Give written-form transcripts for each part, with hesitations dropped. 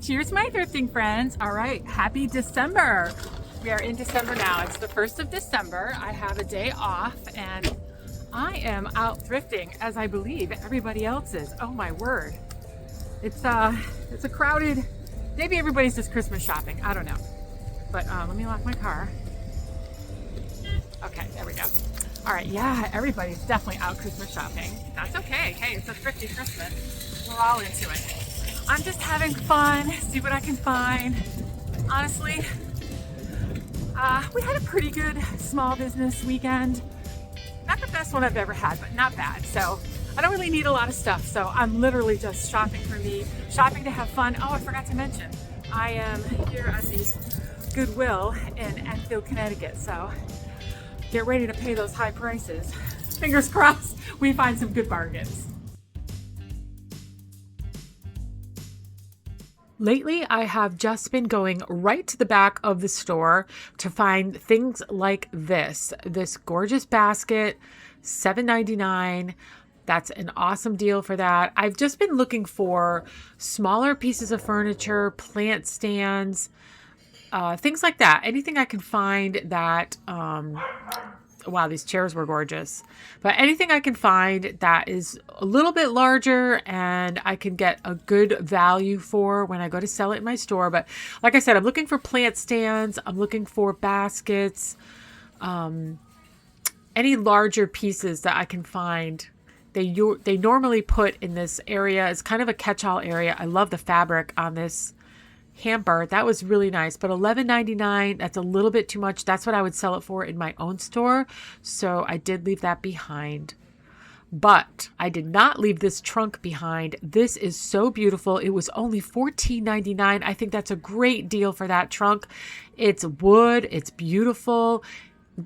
Cheers, my thrifting friends. All right, happy December. We are in December now. It's the 1st of December. I have a day off and I am out thrifting as I believe everybody else is. Oh my word. It's a crowded, maybe everybody's just Christmas shopping. I don't know. But let me lock my car. Okay, there we go. All right, yeah, everybody's definitely out Christmas shopping. That's okay. Hey, it's a thrifty Christmas. We're all into it. I'm just having fun, see what I can find. Honestly, we had a pretty good small business weekend. Not the best one I've ever had, but not bad. So I don't really need a lot of stuff. So I'm literally just shopping for me, shopping to have fun. Oh, I forgot to mention, I am here at the Goodwill in Enfield, Connecticut. So get ready to pay those high prices. Fingers crossed we find some good bargains. Lately, I have just been going right to the back of the store to find things like this gorgeous basket, $7.99. That's an awesome deal for that. I've just been looking for smaller pieces of furniture, plant stands, things like that. Anything I can find that, wow, these chairs were gorgeous. But anything I can find that is a little bit larger and I can get a good value for when I go to sell it in my store. But like I said, I'm looking for plant stands. I'm looking for baskets, any larger pieces that I can find. They normally put in this area. It's kind of a catch-all area. I love the fabric on this hamper. That was really nice, but $11.99, that's a little bit too much. That's what I would sell it for in my own store. So I did leave that behind. But I did not leave this trunk behind. This is so beautiful. It was only $14.99. I think that's a great deal for that trunk. It's wood. It's beautiful.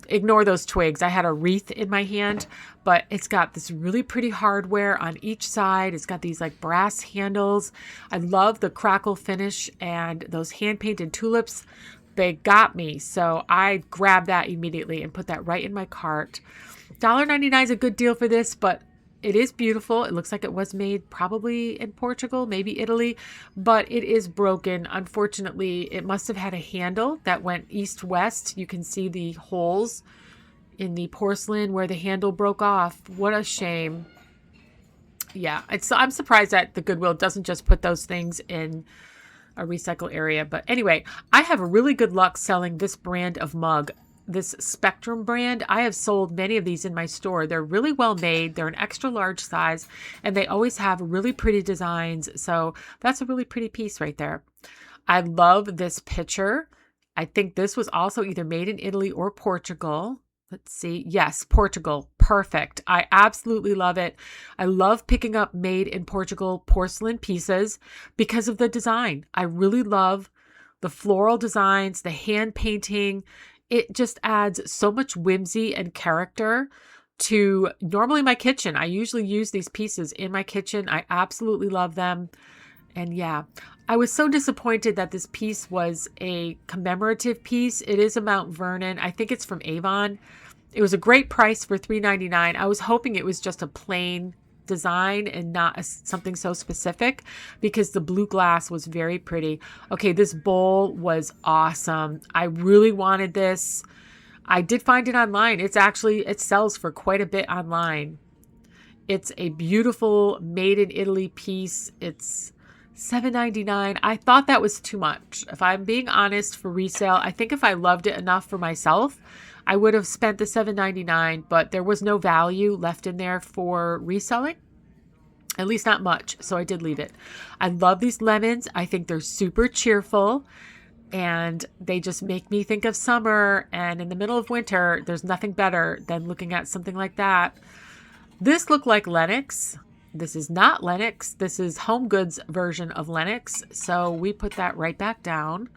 Ignore those twigs. I had a wreath in my hand, but it's got this really pretty hardware on each side. It's got these like brass handles. I love the crackle finish and those hand painted tulips. They got me. So I grabbed that immediately and put that right in my cart. $1.99 is a good deal for this, but it is beautiful. It looks like it was made probably in Portugal, maybe Italy, but it is broken. Unfortunately, it must have had a handle that went east-west. You can see the holes in the porcelain where the handle broke off. What a shame. Yeah, I'm surprised that the Goodwill doesn't just put those things in a recycle area. But anyway, I have really good luck selling this brand of mug. This Spectrum brand. I have sold many of these in my store. They're really well made. They're an extra large size and they always have really pretty designs. So that's a really pretty piece right there. I love this picture. I think this was also either made in Italy or Portugal. Let's see. Yes, Portugal. Perfect. I absolutely love it. I love picking up made in Portugal porcelain pieces because of the design. I really love the floral designs, the hand painting. It just adds so much whimsy and character to normally my kitchen. I usually use these pieces in my kitchen. I absolutely love them. And yeah, I was so disappointed that this piece was a commemorative piece. It is a Mount Vernon. I think it's from Avon. It was a great price for $3.99. I was hoping it was just a plain design and not something so specific because the blue glass was very pretty. Okay, this bowl was awesome. I really wanted this. I did find it online. It sells for quite a bit online. It's a beautiful made in Italy piece. It's $7.99. I thought that was too much. If I'm being honest, for resale, I think if I loved it enough for myself, I would have spent the $7.99, but there was no value left in there for reselling, at least not much. So I did leave it. I love these lemons. I think they're super cheerful and they just make me think of summer. And in the middle of winter, there's nothing better than looking at something like that. This looked like Lenox. This is not Lenox. This is Home Goods version of Lenox. So we put that right back down.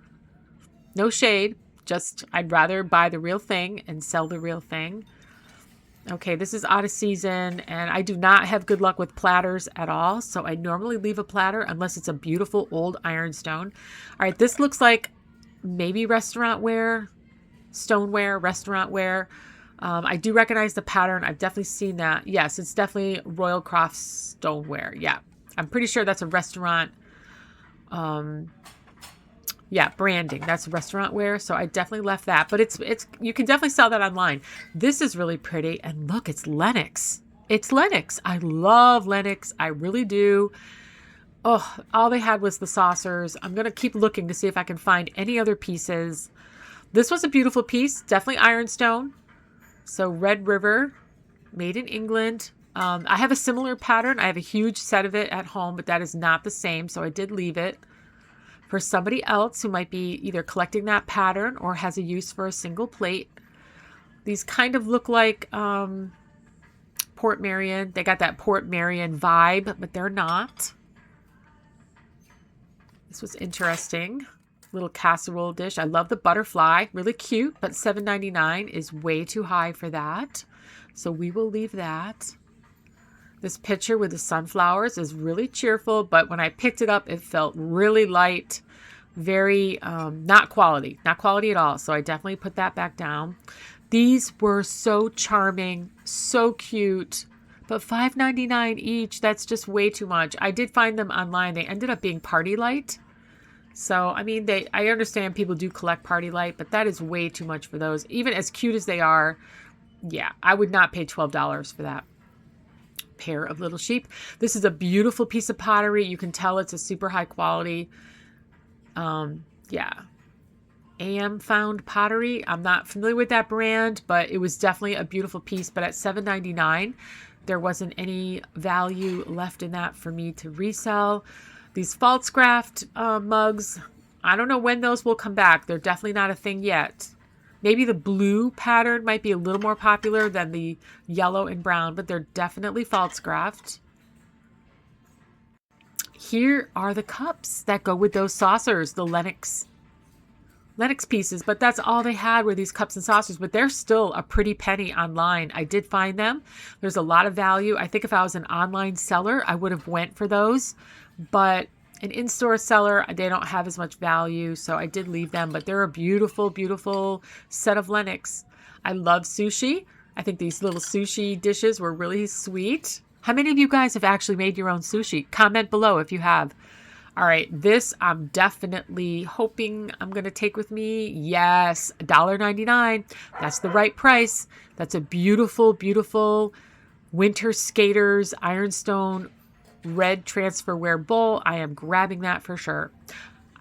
No shade. Just, I'd rather buy the real thing and sell the real thing. Okay, this is out of season, and I do not have good luck with platters at all, so I normally leave a platter unless it's a beautiful old ironstone. All right, this looks like maybe restaurant ware, stoneware, restaurant ware. I do recognize the pattern. I've definitely seen that. Yes, it's definitely Royal Croft stoneware. Yeah, I'm pretty sure that's a restaurant Yeah, branding. That's restaurant wear. So I definitely left that. But it's you can definitely sell that online. This is really pretty. And look, it's Lenox. It's Lenox. I love Lenox. I really do. Oh, all they had was the saucers. I'm going to keep looking to see if I can find any other pieces. This was a beautiful piece. Definitely ironstone. So Red River, made in England. I have a similar pattern. I have a huge set of it at home, but that is not the same. So I did leave it for somebody else who might be either collecting that pattern or has a use for a single plate. These kind of look like Port Marion. They got that Port Marion vibe, but they're not. This was interesting. Little casserole dish. I love the butterfly. Really cute, but $7.99 is way too high for that. So we will leave that. This picture with the sunflowers is really cheerful, but when I picked it up, it felt really light, very not quality at all. So I definitely put that back down. These were so charming, so cute, but $5.99 each. That's just way too much. I did find them online. They ended up being party light. So, I mean, I understand people do collect party light, but that is way too much for those. Even as cute as they are, yeah, I would not pay $12 for that pair of little sheep. This is a beautiful piece of pottery. You can tell it's a super high quality. Yeah. AM Found Pottery. I'm not familiar with that brand, but it was definitely a beautiful piece. But at $7.99, there wasn't any value left in that for me to resell. These Faltzcraft mugs, I don't know when those will come back. They're definitely not a thing yet. Maybe the blue pattern might be a little more popular than the yellow and brown, but they're definitely Faltzcraft. Here are the cups that go with those saucers, the Lenox pieces, but that's all they had were these cups and saucers, but they're still a pretty penny online. I did find them. There's a lot of value. I think if I was an online seller, I would have went for those, but an in-store seller, they don't have as much value, so I did leave them, but they're a beautiful, beautiful set of Lenox. I love sushi. I think these little sushi dishes were really sweet. How many of you guys have actually made your own sushi? Comment below if you have. All right, this I'm definitely hoping I'm going to take with me. Yes, $1.99. That's the right price. That's a beautiful, beautiful winter skaters ironstone red transferware bowl. I am grabbing that for sure.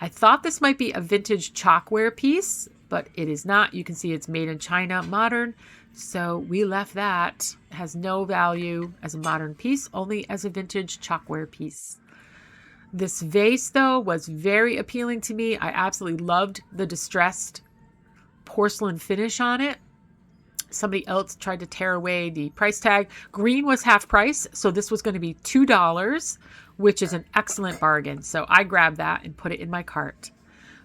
I thought this might be a vintage chalkware piece, but it is not. You can see it's made in China, modern. So we left that. It has no value as a modern piece, only as a vintage chalkware piece. This vase, though, was very appealing to me. I absolutely loved the distressed porcelain finish on it. Somebody else tried to tear away the price tag. Green was half price, so this was going to be $2, which is an excellent bargain. So I grabbed that and put it in my cart.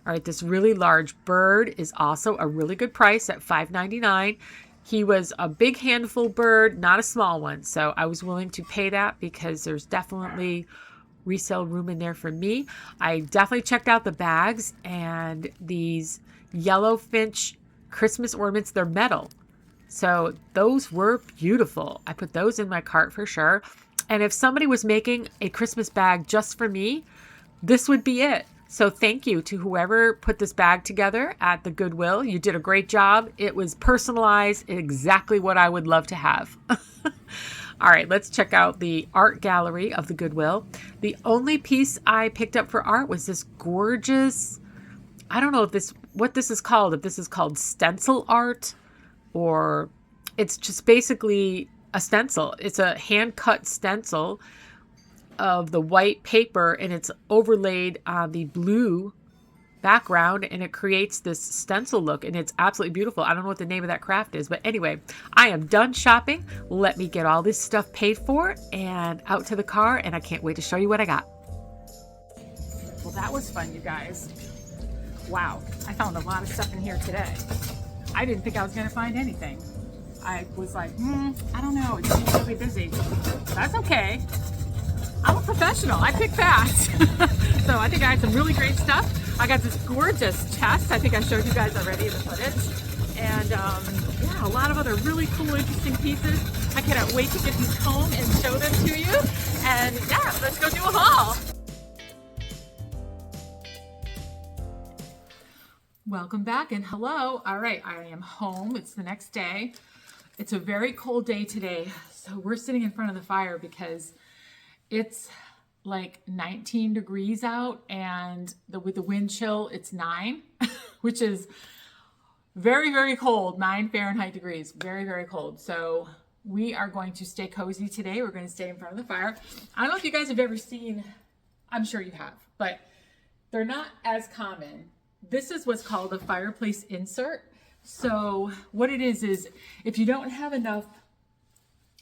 All right, this really large bird is also a really good price at $5.99. He was a big handful bird, not a small one. So I was willing to pay that because there's definitely resale room in there for me. I definitely checked out the bags and these yellow finch Christmas ornaments. They're metal. So those were beautiful. I put those in my cart for sure. And if somebody was making a Christmas bag just for me, this would be it. So thank you to whoever put this bag together at the Goodwill. You did a great job. It was personalized, exactly what I would love to have. All right, let's check out the art gallery of the Goodwill. The only piece I picked up for art was this gorgeous, I don't know what this is called, if this is called stencil art, or it's just basically a stencil. It's a hand-cut stencil of the white paper, and it's overlaid on the blue background, and it creates this stencil look, and it's absolutely beautiful. I don't know what the name of that craft is, but anyway, I am done shopping. Let me get all this stuff paid for and out to the car, and I can't wait to show you what I got. Well, that was fun, you guys. Wow, I found a lot of stuff in here today. I didn't think I was going to find anything. I was like, I don't know. It seems really busy. That's okay. I'm a professional. I pick fast. So I think I had some really great stuff. I got this gorgeous chest. I think I showed you guys already in the footage. And yeah, a lot of other really cool, interesting pieces. I cannot wait to get these home and show them to you. And yeah, let's go do a haul. Welcome back and hello. All right, I am home. It's the next day. It's a very cold day today. So we're sitting in front of the fire because it's like 19 degrees out, and with the wind chill, it's 9, which is very, very cold. 9 Fahrenheit degrees. Very, very cold. So we are going to stay cozy today. We're going to stay in front of the fire. I don't know if you guys have ever seen, I'm sure you have, but they're not as common. This is what's called a fireplace insert. So what it is if you don't have enough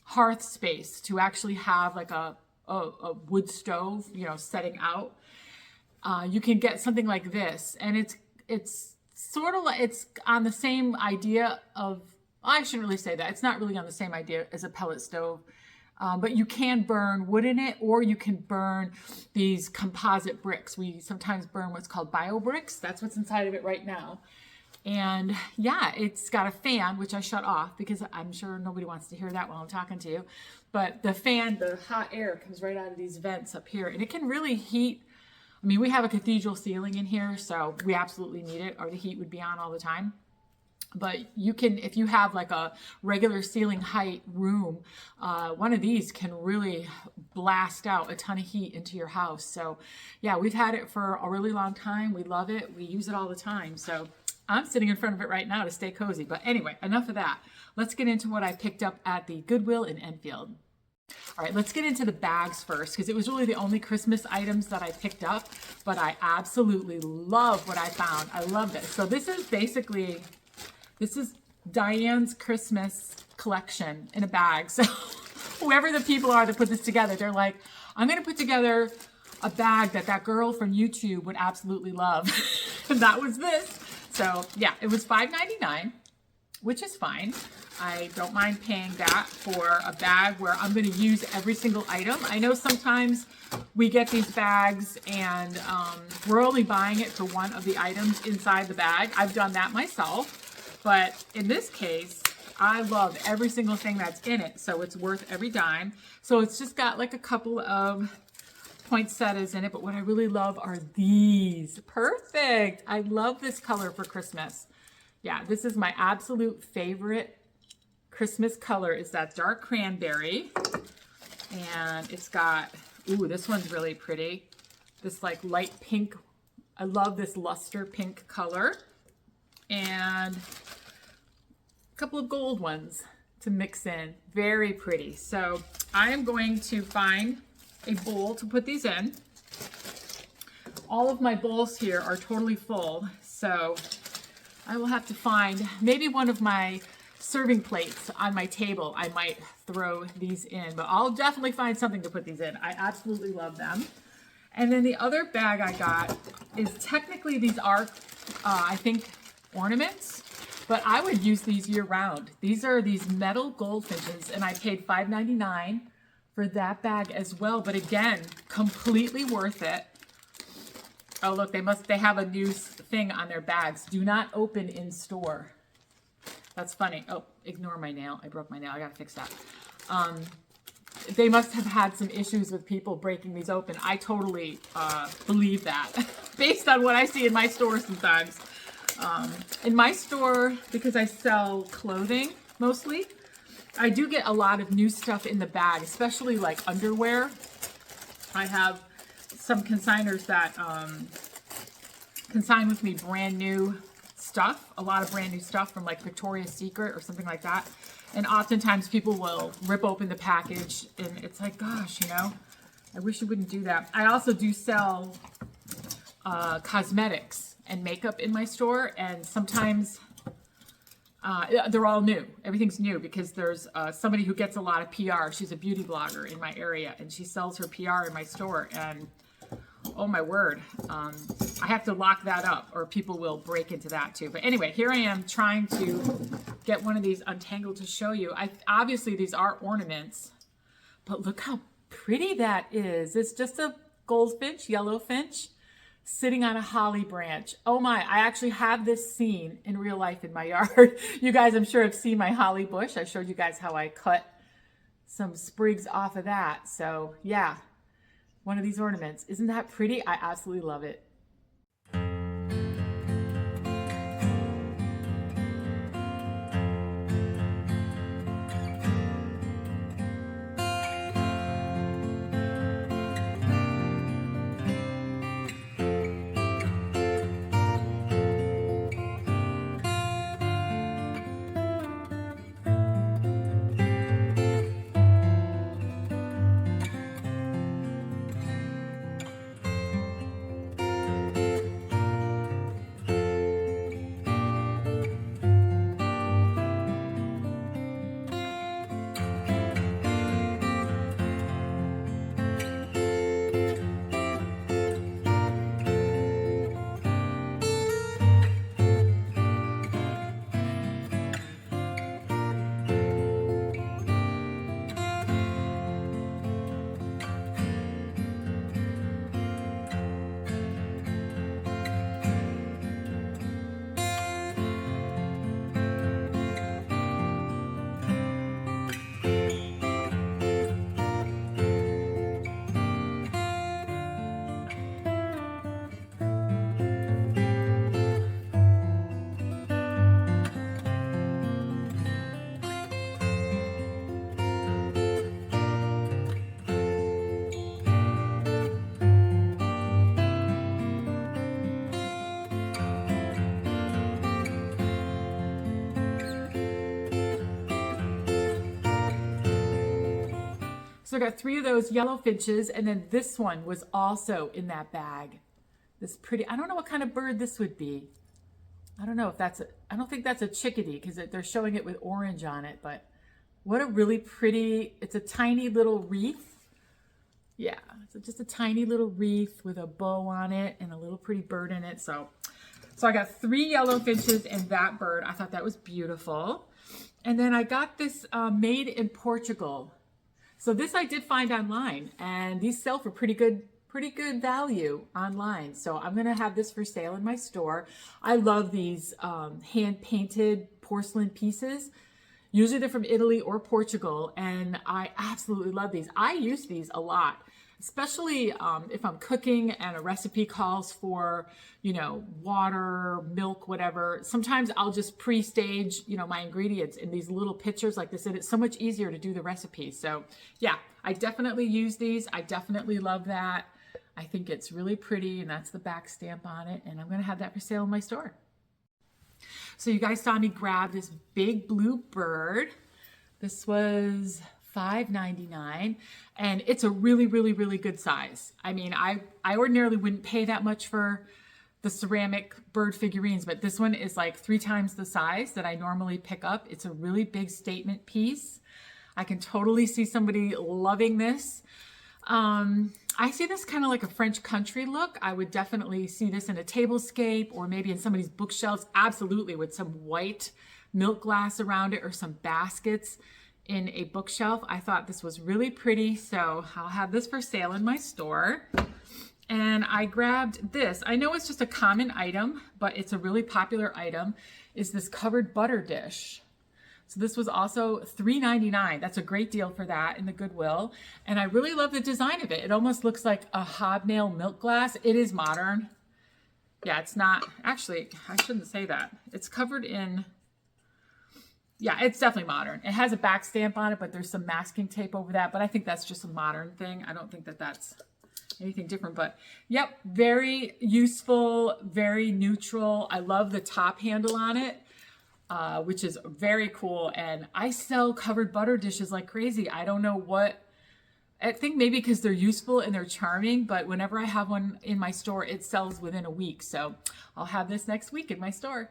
hearth space to actually have like a wood stove, you know, setting out, you can get something like this. And it's sort of like, it's on the same idea of, I shouldn't really say that. It's not really on the same idea as a pellet stove. But you can burn wood in it, or you can burn these composite bricks. We sometimes burn what's called bio bricks. That's what's inside of it right now. And yeah, it's got a fan, which I shut off because I'm sure nobody wants to hear that while I'm talking to you. But the fan, the hot air comes right out of these vents up here, and it can really heat. I mean, we have a cathedral ceiling in here, so we absolutely need it, or the heat would be on all the time. But you can, if you have like a regular ceiling height room, one of these can really blast out a ton of heat into your house. So yeah, we've had it for a really long time. We love it. We use it all the time. So I'm sitting in front of it right now to stay cozy. But anyway, enough of that. Let's get into what I picked up at the Goodwill in Enfield. All right, let's get into the bags first, because it was really the only Christmas items that I picked up, but I absolutely love what I found. I love this. So this is basically... This is Diane's Christmas collection in a bag. So whoever the people are that put this together, they're like, I'm going to put together a bag that girl from YouTube would absolutely love. And that was this. So yeah, it was $5.99, which is fine. I don't mind paying that for a bag where I'm going to use every single item. I know sometimes we get these bags and we're only buying it for one of the items inside the bag. I've done that myself. But in this case, I love every single thing that's in it, so it's worth every dime. So it's just got like a couple of poinsettias in it, but what I really love are these. Perfect. I love this color for Christmas. Yeah, this is my absolute favorite Christmas color, is that dark cranberry. And it's got, ooh, this one's really pretty. This like light pink. I love this luster pink color. And a couple of gold ones to mix in. Very pretty. So I am going to find a bowl to put these in. All of my bowls here are totally full, so I will have to find maybe one of my serving plates on my table. I might throw these in, but I'll definitely find something to put these in. I absolutely love them. And then the other bag I got is, technically these are, I think, ornaments, but I would use these year round. These are these metal goldfinches, and I paid $5.99 for that bag as well. But again, completely worth it. Oh look, they have a new thing on their bags. Do not open in store. That's funny. Oh, ignore my nail. I broke my nail. I gotta fix that. They must have had some issues with people breaking these open. I totally believe that based on what I see in my store sometimes. In my store, because I sell clothing mostly, I do get a lot of new stuff in the bag, especially like underwear. I have some consigners that consign with me brand new stuff, a lot of brand new stuff from like Victoria's Secret or something like that. And oftentimes people will rip open the package and it's like, gosh, you know, I wish you wouldn't do that. I also do sell cosmetics and makeup in my store, and sometimes they're all new. Everything's new because there's somebody who gets a lot of PR. She's a beauty blogger in my area, and she sells her PR in my store, and oh my word, I have to lock that up or people will break into that too. But anyway, here I am trying to get one of these untangled to show you. Obviously these are ornaments, but look how pretty that is. It's just a goldfinch, yellow finch, sitting on a holly branch. Oh my, I actually have this scene in real life in my yard. You guys, I'm sure have seen my holly bush. I showed you guys how I cut some sprigs off of that. So yeah, one of these ornaments. Isn't that pretty? I absolutely love it. So I got 3 of those yellow finches, and then this one was also in that bag. This pretty, I don't know what kind of bird this would be. I don't know if that's I don't think that's a chickadee because they're showing it with orange on it, but what a really pretty, it's a tiny little wreath. Yeah, so just a tiny little wreath with a bow on it and a little pretty bird in it. So I got 3 yellow finches and that bird. I thought that was beautiful. And then I got this made in Portugal. So this I did find online, and these sell for pretty good value online. So I'm gonna have this for sale in my store. I love these hand painted porcelain pieces. Usually they're from Italy or Portugal, and I absolutely love these. I use these a lot, especially if I'm cooking and a recipe calls for, you know, water, milk, whatever. Sometimes I'll just pre-stage, you know, my ingredients in these little pitchers like this, and it's so much easier to do the recipe. So yeah, I definitely use these. I definitely love that. I think it's really pretty, and that's the back stamp on it, and I'm gonna have that for sale in my store. So you guys saw me grab this big blue bird. This was $5.99, and it's a really, really, really good size. I mean, I ordinarily wouldn't pay that much for the ceramic bird figurines, but this one is like 3 times the size that I normally pick up. It's a really big statement piece. I can totally see somebody loving this. I see this kind of like a French country look. I would definitely see this in a tablescape or maybe in somebody's bookshelves, absolutely, with some white milk glass around it or some baskets in a bookshelf. I thought this was really pretty, so I'll have this for sale in my store. And I grabbed this. I know it's just a common item, but it's a really popular item, is this covered butter dish. So this was also $3.99. That's a great deal for that in the Goodwill. And I really love the design of it. It almost looks like a hobnail milk glass. It is modern. Yeah, it's not, actually, I shouldn't say that. It's covered in, yeah, it's definitely modern. It has a back stamp on it, but there's some masking tape over that. But I think that's just a modern thing. I don't think that that's anything different, but yep, very useful, very neutral. I love the top handle on it. Which is very cool. And I sell covered butter dishes like crazy. I don't know what, I think maybe because they're useful and they're charming, but whenever I have one in my store, it sells within a week. So I'll have this next week in my store.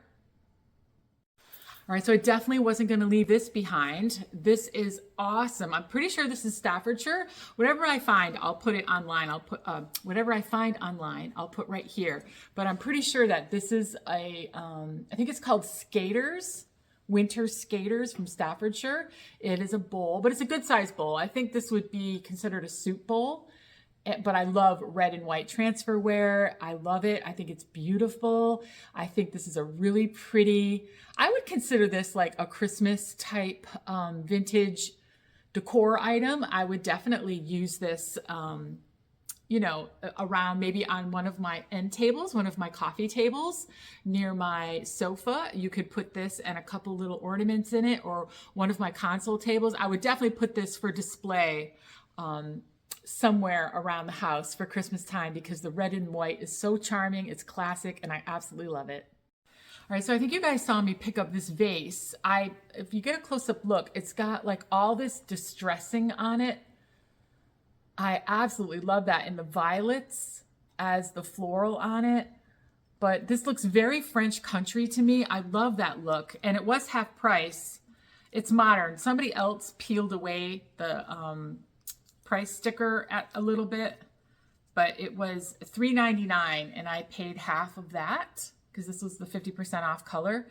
All right, so I definitely wasn't going to leave this behind. This is awesome. I'm pretty sure this is Staffordshire. Whatever I find, I'll put it online. I'll put whatever I find online, I'll put right here. But I'm pretty sure that this is a, I think it's called Skaters, Winter Skaters from Staffordshire. It is a bowl, but it's a good size bowl. I think this would be considered a soup bowl. But I love red and white transferware. I love it. I think it's beautiful. I think this is a really pretty, I would consider this like a Christmas type vintage decor item. I would definitely use this, you know, around maybe on one of my end tables, one of my coffee tables near my sofa. You could put this and a couple little ornaments in it, or one of my console tables. I would definitely put this for display somewhere around the house for Christmas time, because the red and white is so charming. It's classic, and I absolutely love it. All right, so I think you guys saw me pick up this vase. If you get a close-up look, it's got like all this distressing on it. I absolutely love that, and the violets as the floral on it. But this looks very French country to me. I love that look, and it was half price. It's modern. Somebody else peeled away the price sticker at a little bit, but it was $3.99, and I paid half of that because this was the 50% off color.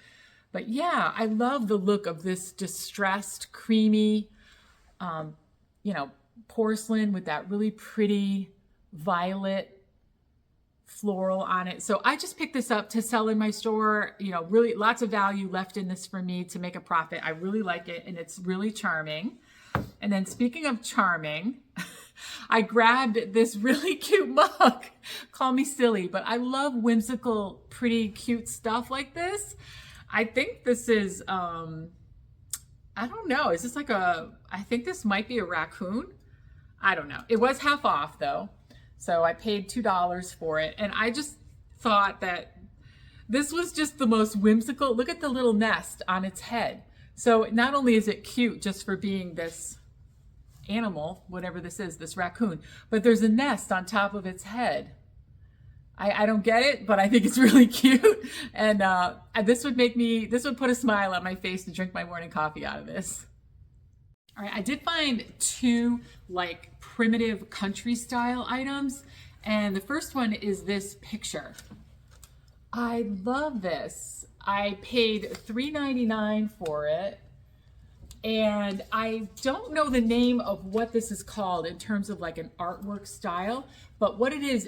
But yeah, I love the look of this distressed, creamy, you know, porcelain with that really pretty violet floral on it. So I just picked this up to sell in my store. You know, really lots of value left in this for me to make a profit. I really like it, and it's really charming. And then speaking of charming, I grabbed this really cute mug. Call me silly, but I love whimsical, pretty, cute stuff like this. I think this is, I don't know. Is this like I think this might be a raccoon. I don't know. It was half off though. So I paid $2 for it. And I just thought that this was just the most whimsical. Look at the little nest on its head. So not only is it cute just for being this animal, whatever this is, this raccoon, but there's a nest on top of its head. I don't get it, but I think it's really cute. And this would put a smile on my face to drink my morning coffee out of this. All right, I did find two like primitive country style items. And the first one is this picture. I love this. I paid $3.99 for it. And I don't know the name of what this is called in terms of like an artwork style, but what it is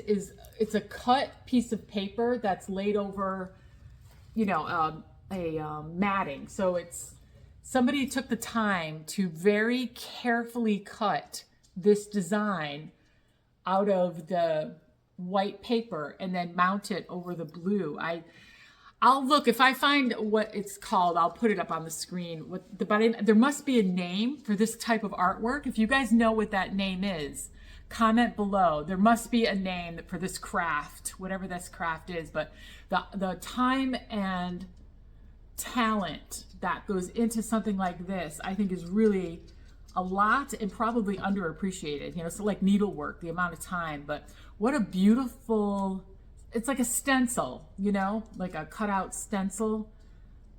it's a cut piece of paper that's laid over, you know, matting. So it's somebody took the time to very carefully cut this design out of the white paper and then mount it over the blue. I'll look, if I find what it's called, I'll put it up on the screen. But there must be a name for this type of artwork. If you guys know what that name is, comment below. There must be a name for this craft, whatever this craft is. But the time and talent that goes into something like this, I think is really a lot and probably underappreciated. You know, so like needlework, the amount of time. But what a beautiful... It's like a stencil, you know, like a cutout stencil.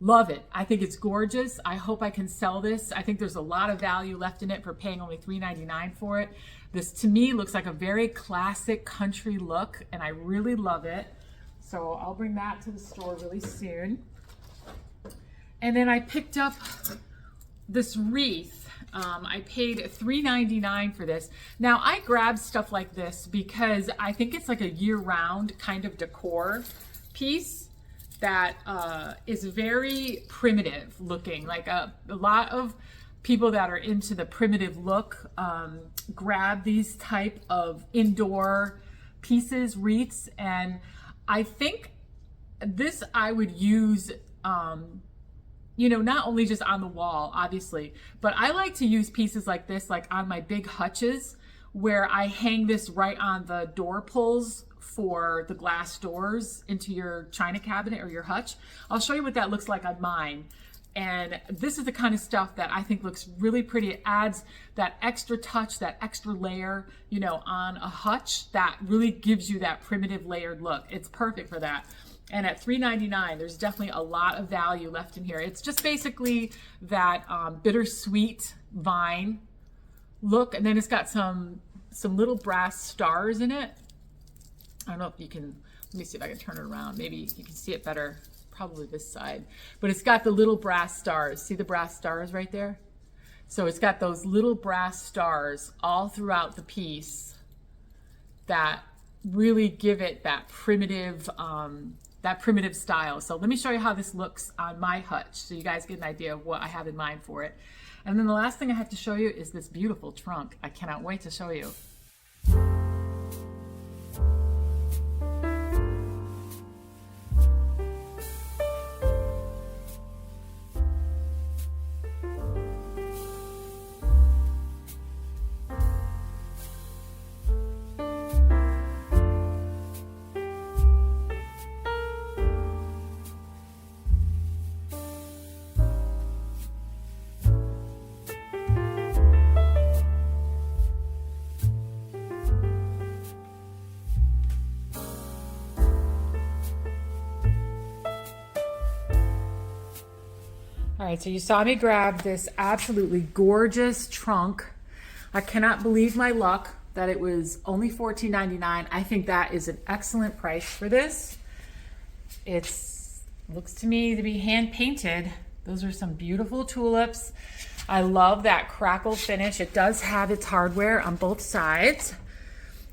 Love it. I think it's gorgeous. I hope I can sell this. I think there's a lot of value left in it for paying only $3.99 for it. This to me looks like a very classic country look and I really love it. So I'll bring that to the store really soon. And then I picked up this wreath. I paid $3.99 for this. Now I grabbed stuff like this because I think it's like a year-round kind of decor piece that is very primitive looking. Like a lot of people that are into the primitive look grab these type of indoor pieces, wreaths, and I think this I would use you know, not only just on the wall, obviously, but I like to use pieces like this, like on my big hutches, where I hang this right on the door pulls for the glass doors into your china cabinet or your hutch. I'll show you what that looks like on mine. And this is the kind of stuff that I think looks really pretty. It adds that extra touch, that extra layer, you know, on a hutch that really gives you that primitive layered look. It's perfect for that. And at $3.99, there's definitely a lot of value left in here. It's just basically that bittersweet vine look, and then it's got some little brass stars in it. I don't know if you can, let me see if I can turn it around. Maybe you can see it better, probably this side. But it's got the little brass stars. See the brass stars right there? So it's got those little brass stars all throughout the piece that really give it that primitive style. So let me show you how this looks on my hutch so you guys get an idea of what I have in mind for it. And then the last thing I have to show you is this beautiful trunk. I cannot wait to show you. All right, so you saw me grab this absolutely gorgeous trunk. I cannot believe my luck that it was only $14.99. I think that is an excellent price for this. It looks to me to be hand painted. Those are some beautiful tulips. I love that crackle finish. It does have its hardware on both sides.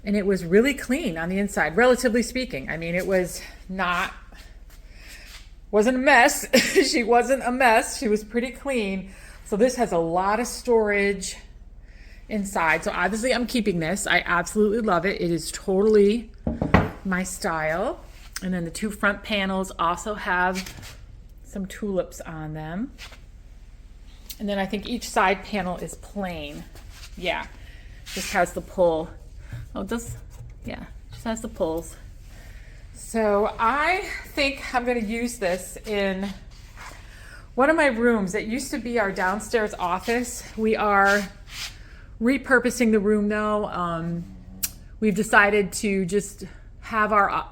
And it was really clean on the inside, relatively speaking. I mean, it was wasn't a mess. She wasn't a mess. She was pretty clean. So this has a lot of storage inside. So obviously I'm keeping this. I absolutely love it. It is totally my style. And then the two front panels also have some tulips on them. And then I think each side panel is plain. Yeah, just has the pull. Oh, just has the pulls. So I think I'm going to use this in one of my rooms. It used to be our downstairs office. We are repurposing the room though. We've decided to just have our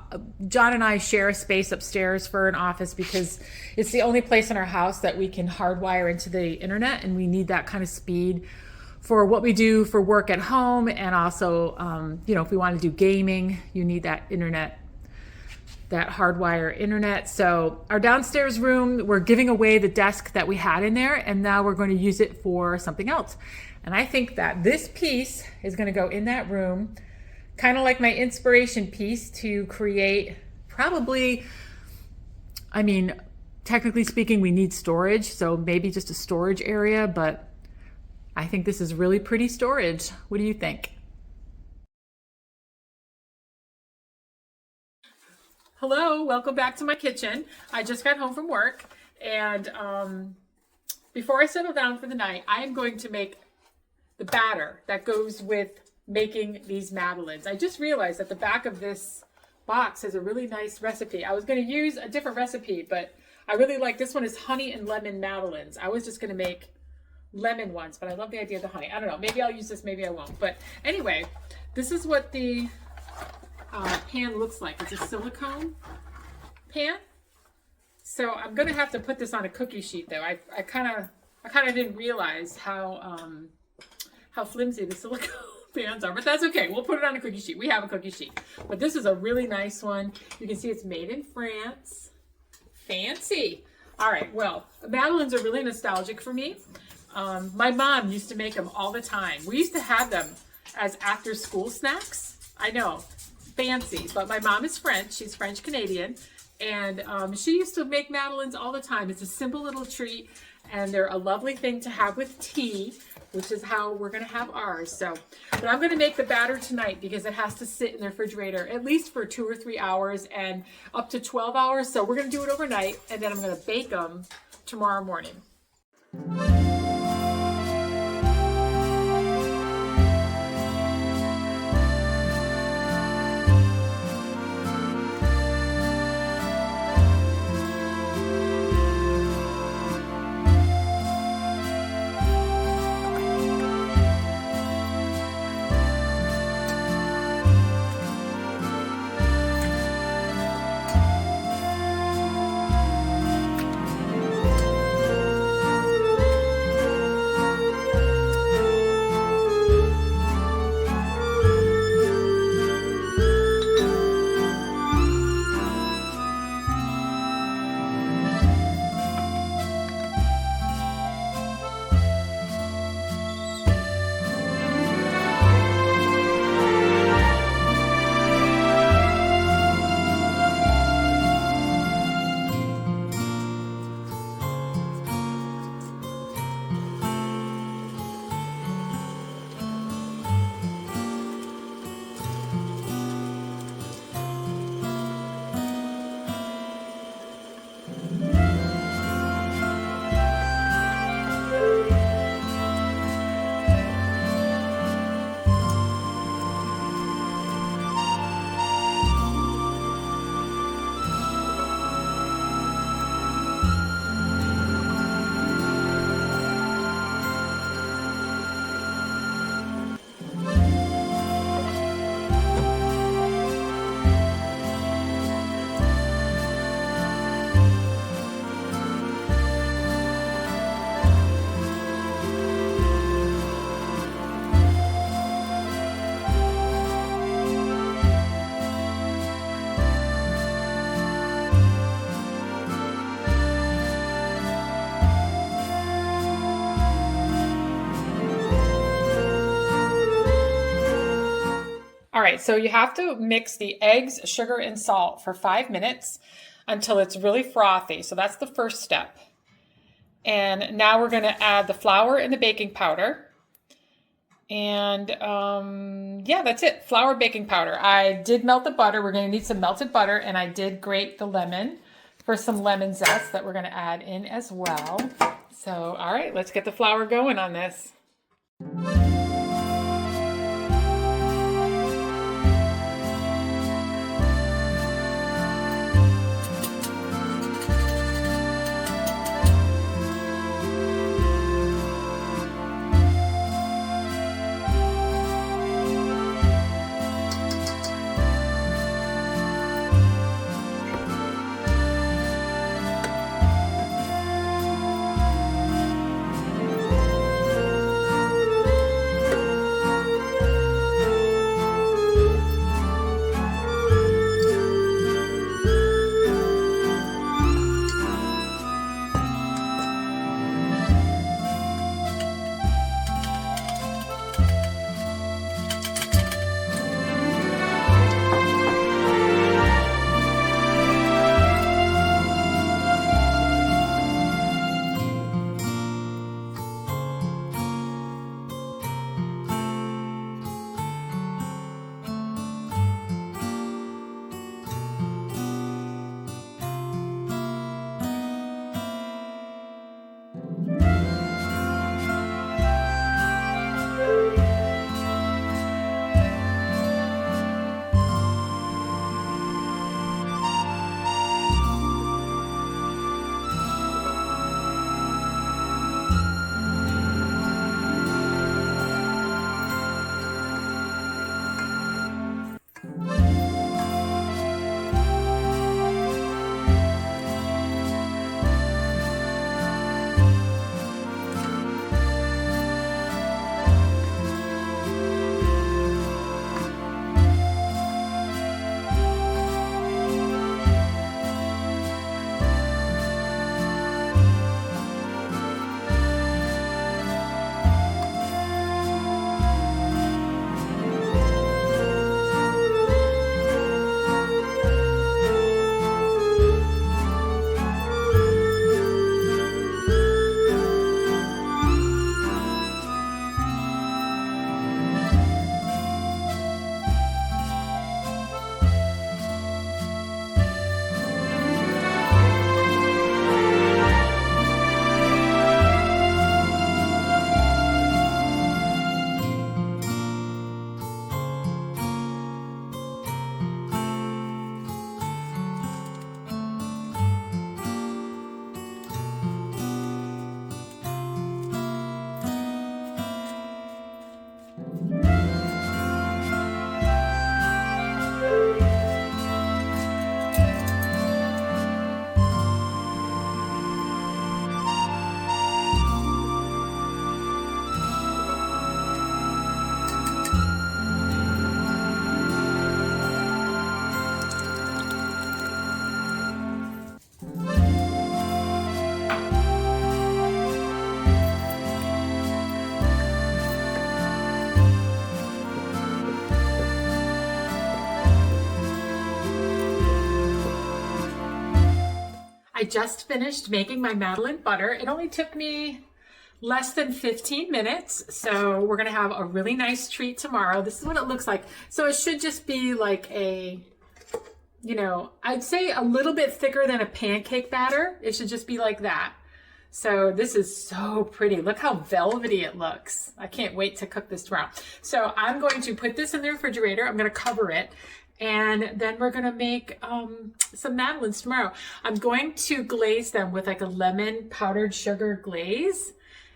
John and I share a space upstairs for an office because it's the only place in our house that we can hardwire into the internet, and we need that kind of speed for what we do for work at home, and also if we want to do gaming, you need that internet, that hardwire internet. So our downstairs room, we're giving away the desk that we had in there, and now we're going to use it for something else. And I think that this piece is going to go in that room, kind of like my inspiration piece to create probably, technically speaking, we need storage, so maybe just a storage area, but I think this is really pretty storage. What do you think? Hello, welcome back to my kitchen. I just got home from work, and before I settle down for the night, I am going to make the batter that goes with making these madeleines. I just realized that the back of this box has a really nice recipe. I was going to use a different recipe, but I really like this one. Is honey and lemon madeleines. I was just going to make lemon ones, but I love the idea of the honey. I don't know, maybe I'll use this, maybe I won't. But anyway, this is what the pan looks like. It's a silicone pan. So I'm going to have to put this on a cookie sheet though. I kind of didn't realize how flimsy the silicone pans are, but that's okay. We'll put it on a cookie sheet. We have a cookie sheet. But this is a really nice one. You can see it's made in France. Fancy. All right, well, madeleines are really nostalgic for me. My mom used to make them all the time. We used to have them as after school snacks. I know, fancy, but my mom is French. She's French Canadian, and she used to make madeleines all the time. It's a simple little treat, and they're a lovely thing to have with tea, which is how we're going to have ours. So, but I'm going to make the batter tonight because it has to sit in the refrigerator at least for 2 or 3 hours and up to 12 hours. So we're going to do it overnight, and then I'm going to bake them tomorrow morning. All right, so you have to mix the eggs, sugar, and salt for 5 minutes until it's really frothy. So that's the first step. And now we're going to add the flour and the baking powder. And yeah, that's it. Flour, baking powder. I did melt the butter. We're going to need some melted butter, and I did grate the lemon for some lemon zest that we're going to add in as well. So, all right, let's get the flour going on this. I just finished making my Madeleine butter. It only took me less than 15 minutes. So we're gonna have a really nice treat tomorrow. This is what it looks like. So it should just be like a, you know, I'd say a little bit thicker than a pancake batter. It should just be like that. So this is so pretty. Look how velvety it looks. I can't wait to cook this tomorrow. So I'm going to put this in the refrigerator. I'm going to cover it. And then we're going to make some madeleines tomorrow. I'm going to glaze them with like a lemon powdered sugar glaze.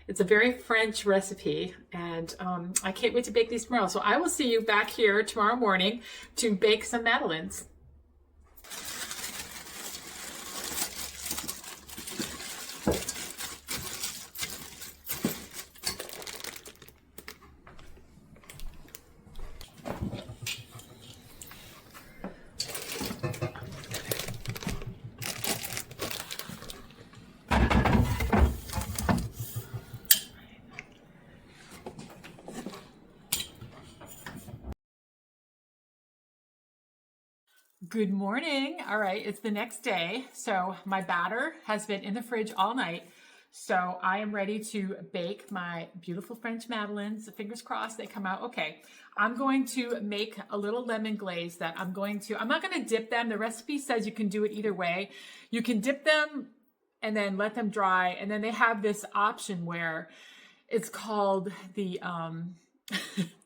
It's a very French recipe, and I can't wait to bake these tomorrow. So I will see you back here tomorrow morning to bake some madeleines. Good morning. All right, it's the next day. So my batter has been in the fridge all night. So I am ready to bake my beautiful French madeleines. Fingers crossed they come out okay. I'm going to make a little lemon glaze that I'm not going to dip them. The recipe says you can do it either way. You can dip them and then let them dry. And then they have this option where it's called the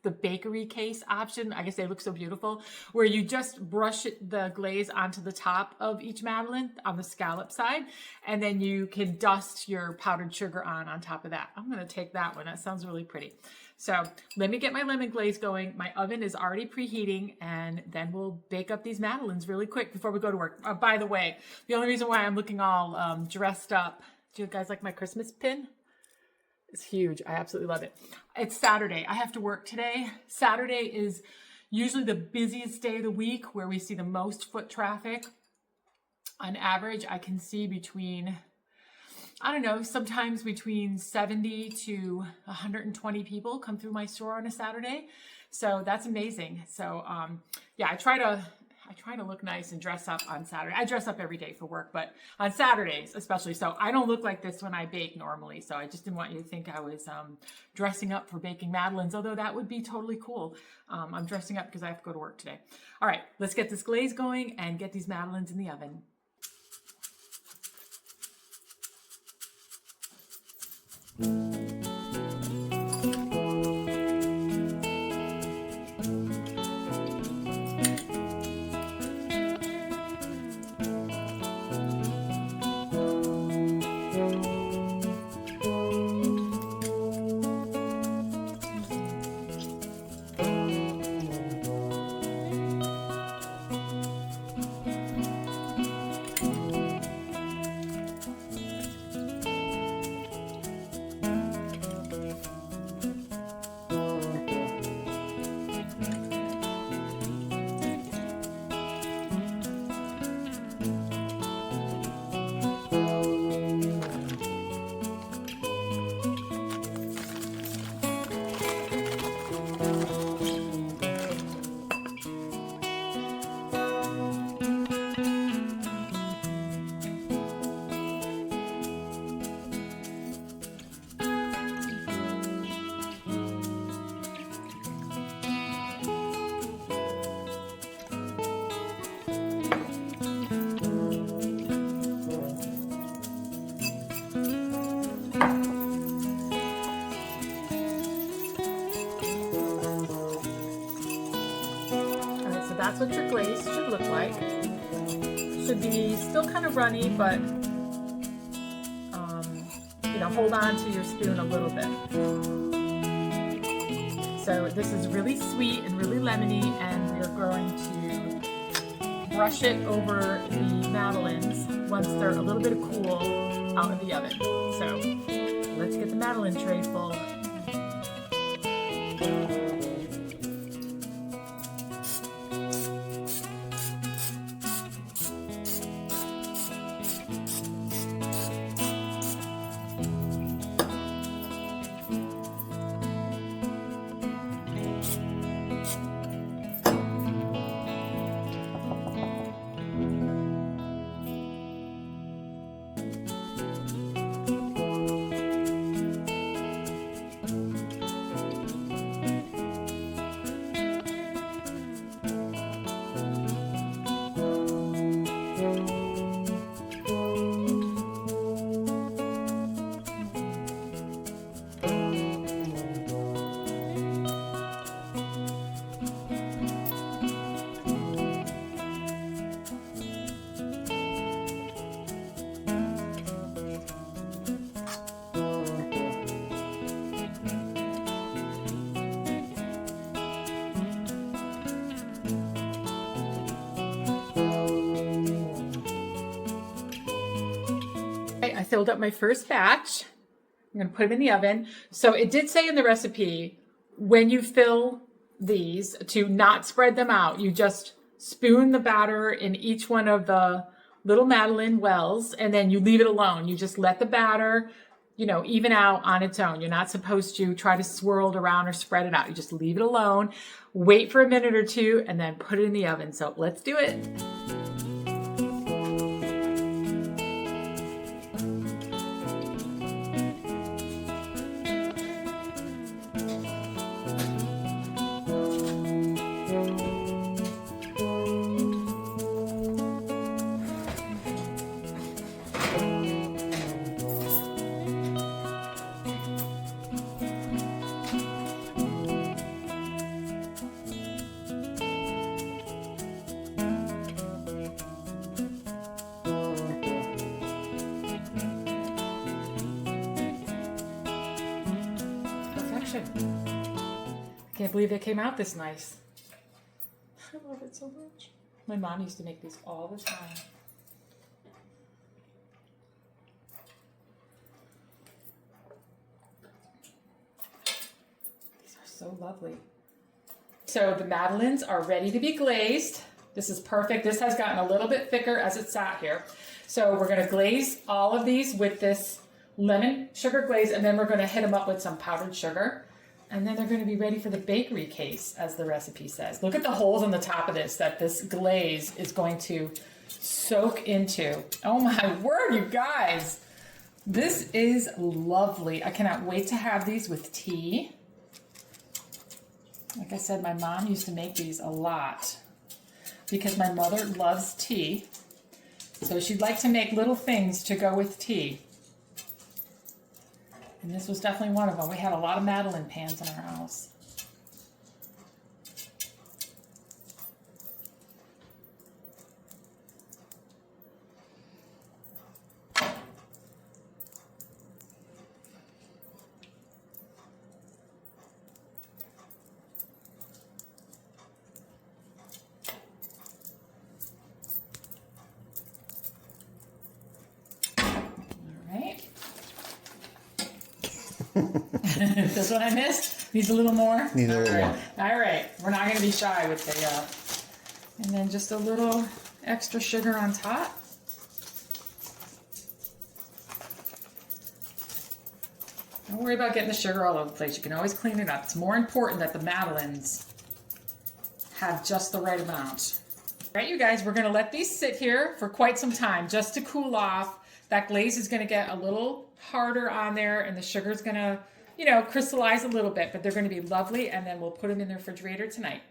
the bakery case option. I guess they look so beautiful, where you just brush the glaze onto the top of each madeleine on the scallop side, and then you can dust your powdered sugar on top of that. I'm going to take that one. That sounds really pretty. So let me get my lemon glaze going. My oven is already preheating, and then we'll bake up these madeleines really quick before we go to work. By the way, the only reason why I'm looking all dressed up, do you guys like my Christmas pin? It's huge. I absolutely love it. It's Saturday. I have to work today. Saturday is usually the busiest day of the week, where we see the most foot traffic. On average, I can see between, I don't know, sometimes between 70 to 120 people come through my store on a Saturday. So that's amazing. So yeah, I try to look nice and dress up on Saturday. I dress up every day for work, but on Saturdays especially. So I don't look like this when I bake normally. So I just didn't want you to think I was dressing up for baking madeleines, although that would be totally cool. I'm dressing up because I have to go to work today. All right, let's get this glaze going and get these madeleines in the oven. That's what your glaze should look like. Should be still kind of runny, but you know, hold on to your spoon a little bit. So this is really sweet and really lemony, and we're going to brush it over the madeleines once they're a little bit cool out of the oven. So let's get the madeleine tray full. filled up my first batch. I'm going to put them in the oven. So it did say in the recipe, when you fill these, to not spread them out. You just spoon the batter in each one of the little Madeleine wells, and then you leave it alone. You just let the batter, you know, even out on its own. You're not supposed to try to swirl it around or spread it out. You just leave it alone, wait for a minute or two, and then put it in the oven. So let's do it. I can't believe they came out this nice. I love it so much. My mom used to make these all the time. These are so lovely. So the Madeleines are ready to be glazed. This is perfect. This has gotten a little bit thicker as it sat here. So we're going to glaze all of these with this lemon sugar glaze, and then we're going to hit them up with some powdered sugar. And then they're going to be ready for the bakery case, as the recipe says. Look at the holes on the top of this that this glaze is going to soak into. Oh my word, you guys. This is lovely. I cannot wait to have these with tea. Like I said, my mom used to make these a lot because my mother loves tea. So she'd like to make little things to go with tea. And this was definitely one of them. We had a lot of Madeleine pans in our house. This one I missed? Needs a little more? Needs a little more. All right. We're not going to be shy with the, and then just a little extra sugar on top. Don't worry about getting the sugar all over the place. You can always clean it up. It's more important that the Madeleines have just the right amount. All right, you guys, we're going to let these sit here for quite some time just to cool off. That glaze is going to get a little harder on there, and the sugar is going to, you know, crystallize a little bit, but they're going to be lovely, and then we'll put them in the refrigerator tonight.